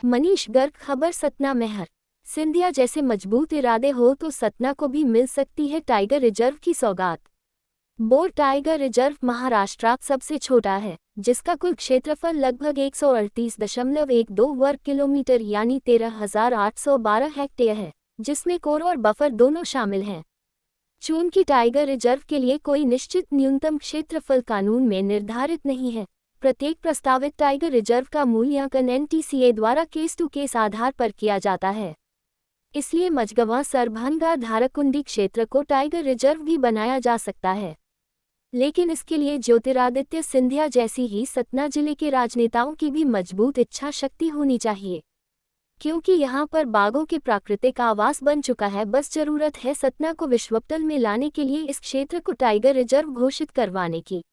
मनीष गर्ग खबर सतना मेहर सिंधिया जैसे मजबूत इरादे हो तो सतना को भी मिल सकती है टाइगर रिजर्व की सौगात। बोर टाइगर रिजर्व महाराष्ट्र का सबसे छोटा है, जिसका कुल क्षेत्रफल लगभग 138.12 वर्ग किलोमीटर यानी 13,812 हेक्टेयर है, जिसमें कोर और बफर दोनों शामिल हैं। चूंकि टाइगर रिजर्व के लिए कोई निश्चित न्यूनतम क्षेत्रफल कानून में निर्धारित नहीं है, प्रत्येक प्रस्तावित टाइगर रिजर्व का मूल्यांकन एनटीसीए द्वारा केस टू केस आधार पर किया जाता है। इसलिए मझगवां सरभंगा धारकुंडी क्षेत्र को टाइगर रिजर्व भी बनाया जा सकता है, लेकिन इसके लिए ज्योतिरादित्य सिंधिया जैसी ही सतना जिले के राजनेताओं की भी मजबूत इच्छा शक्ति होनी चाहिए, क्योंकि यहाँ पर बाघों के प्राकृतिक आवास बन चुका है। बस जरूरत है सतना को विश्वपटल में लाने के लिए इस क्षेत्र को टाइगर रिजर्व घोषित करवाने की।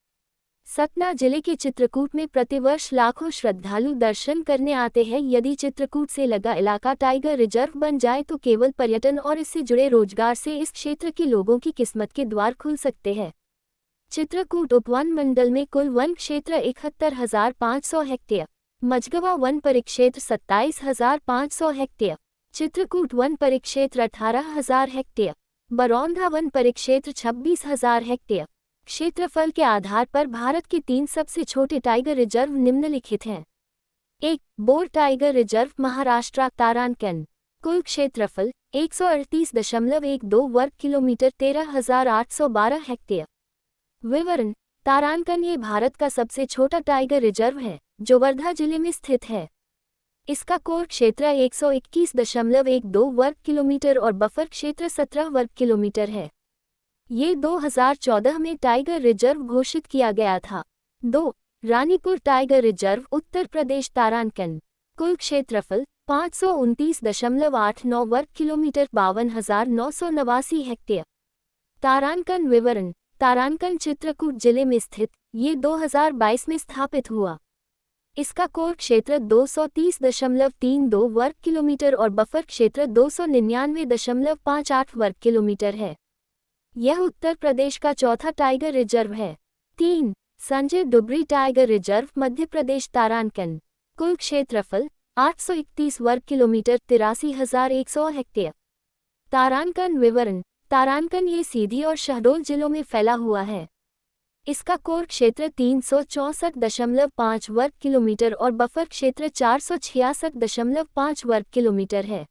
सतना जिले के चित्रकूट में प्रतिवर्ष लाखों श्रद्धालु दर्शन करने आते हैं। यदि चित्रकूट से लगा इलाका टाइगर रिजर्व बन जाए तो केवल पर्यटन और इससे जुड़े रोजगार से इस क्षेत्र के लोगों की किस्मत के द्वार खुल सकते हैं। चित्रकूट उपवन मंडल में कुल वन क्षेत्र 71,500 हेक्टेयर, मझगवां वन परिक्षेत्र 27,500 हेक्टेयर, चित्रकूट वन परिक्षेत्र 18,000 हेक्टेयर, बरौंधा वन परिक्षेत्र 26,000 हेक्टेयर। क्षेत्रफल के आधार पर भारत के 3 सबसे छोटे टाइगर रिजर्व निम्नलिखित हैं। 1. बोर टाइगर रिजर्व महाराष्ट्र तारांकन, कुल क्षेत्रफल 138.12 वर्ग किलोमीटर 13,812 हेक्टेयर। विवरण: तारांकन ये भारत का सबसे छोटा टाइगर रिजर्व है, जो वर्धा जिले में स्थित है। इसका कोर क्षेत्र 121.12 वर्ग किलोमीटर और बफर क्षेत्र 17 वर्ग किलोमीटर है। ये 2014 में टाइगर रिजर्व घोषित किया गया था। 2. रानीपुर टाइगर रिजर्व उत्तर प्रदेश तारांकन, कुल क्षेत्रफल 529.89 वर्ग किलोमीटर 52,989 हेक्टेयर। तारांकन विवरण: तारांकन चित्रकूट जिले में स्थित, ये 2022 में स्थापित हुआ। इसका कोर क्षेत्र 230.32 वर्ग किलोमीटर और बफर क्षेत्र 299.58 वर्ग किलोमीटर है। यह उत्तर प्रदेश का चौथा टाइगर रिजर्व है। 3. संजय डुबरी टाइगर रिजर्व मध्य प्रदेश तारांकन, कुल क्षेत्रफल 831 वर्ग किलोमीटर 83,100 हेक्टेयर। तारांकन विवरण: तारांकन ये सीधी और शहडोल जिलों में फैला हुआ है। इसका कोर क्षेत्र 364.5 वर्ग किलोमीटर और बफर क्षेत्र 466.5 वर्ग किलोमीटर है।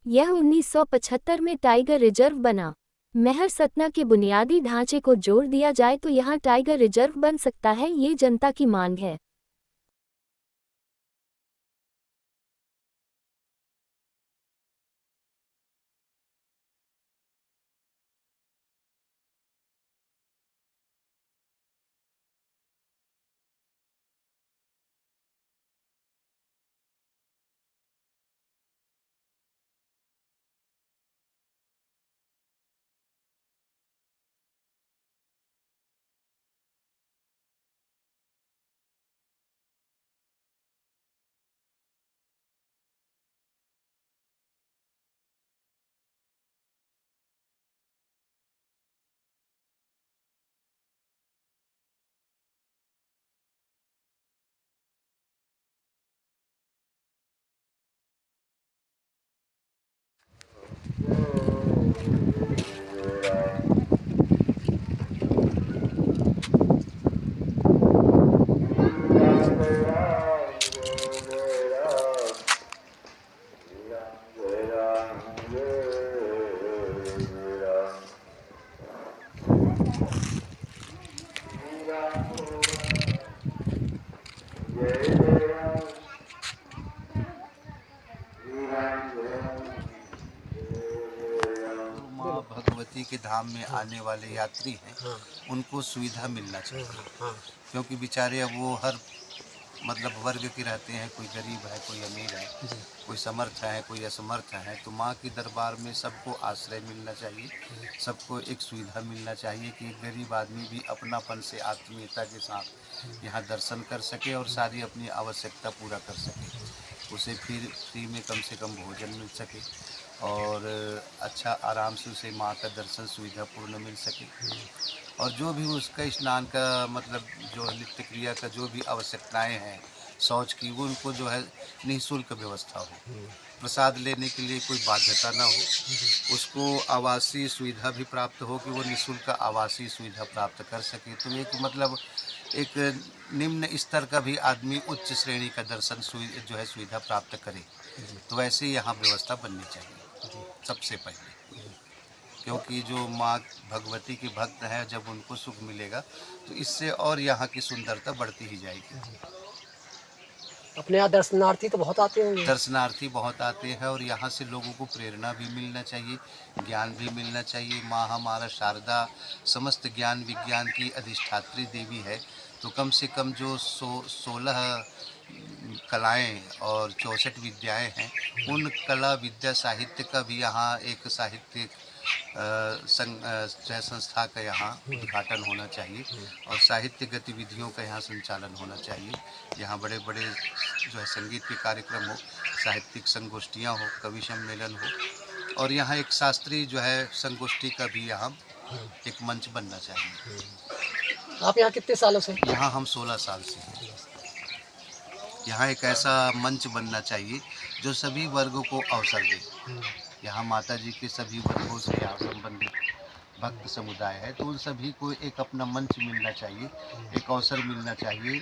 यह 1975 में टाइगर रिजर्व बना। मेहर सतना के बुनियादी ढांचे को जोड़ दिया जाए तो यहाँ टाइगर रिजर्व बन सकता है, ये जनता की मांग है। माँ भगवती के धाम में आने वाले यात्री हैं, उनको सुविधा मिलना चाहिए, क्योंकि बेचारे अब वो हर मतलब वर्ग के रहते हैं। कोई गरीब है, कोई अमीर है, कोई समर्थ है, कोई असमर्थ है। तो माँ के दरबार में सबको आश्रय मिलना चाहिए, सबको एक सुविधा मिलना चाहिए कि एक गरीब आदमी भी अपनापन से आत्मीयता के साथ यहाँ दर्शन कर सके और सारी अपनी आवश्यकता पूरा कर सके। उसे फिर फ्री में कम से कम भोजन मिल सके और अच्छा आराम से उसे माँ का दर्शन सुविधापूर्ण मिल सके। और जो भी उसका स्नान का मतलब जो नित्य क्रिया का जो भी आवश्यकताएं हैं शौच की, वो उनको जो है निःशुल्क व्यवस्था हो। प्रसाद लेने के लिए कोई बाध्यता ना हो, उसको आवासीय सुविधा भी प्राप्त हो कि वो निःशुल्क आवासीय सुविधा प्राप्त कर सके। तो एक मतलब एक निम्न स्तर का भी आदमी उच्च श्रेणी का दर्शन जो है सुविधा प्राप्त करे। तो वैसे ही यहाँ व्यवस्था बननी चाहिए सबसे पहले, क्योंकि जो माँ भगवती के भक्त हैं जब उनको सुख मिलेगा तो इससे और यहाँ की सुंदरता बढ़ती ही जाएगी। अपने यहाँ दर्शनार्थी तो बहुत आते होंगे। दर्शनार्थी बहुत आते हैं और यहाँ से लोगों को प्रेरणा भी मिलना चाहिए, ज्ञान भी मिलना चाहिए। माँ हमारा शारदा समस्त ज्ञान विज्ञान की अधिष्ठात्री देवी है, तो कम से कम जो 16 कलाएं और 64 विद्याएं हैं, उन कला विद्या साहित्य का भी यहाँ एक साहित्यिक संस्था का यहाँ उद्घाटन होना चाहिए और साहित्य गतिविधियों का यहाँ संचालन होना चाहिए। यहाँ बड़े बड़े जो है संगीत के कार्यक्रम हो, साहित्यिक संगोष्ठियाँ हो, कवि सम्मेलन हो, और यहाँ एक शास्त्रीय जो है संगोष्ठी का भी यहाँ एक मंच बनना चाहिए। आप यहाँ कितने सालों से? यहाँ हम 16 साल से हैं। यहाँ एक ऐसा मंच बनना चाहिए जो सभी वर्गों को अवसर दे। यहाँ माता जी के सभी वर्गों से यहाँ संबंधित भक्त समुदाय है, तो उन सभी को एक अपना मंच मिलना चाहिए, एक अवसर मिलना चाहिए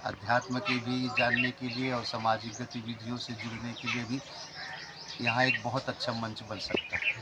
अध्यात्म के भी जानने के लिए और सामाजिक गतिविधियों से जुड़ने के लिए भी। यहाँ एक बहुत अच्छा मंच बन सकता है।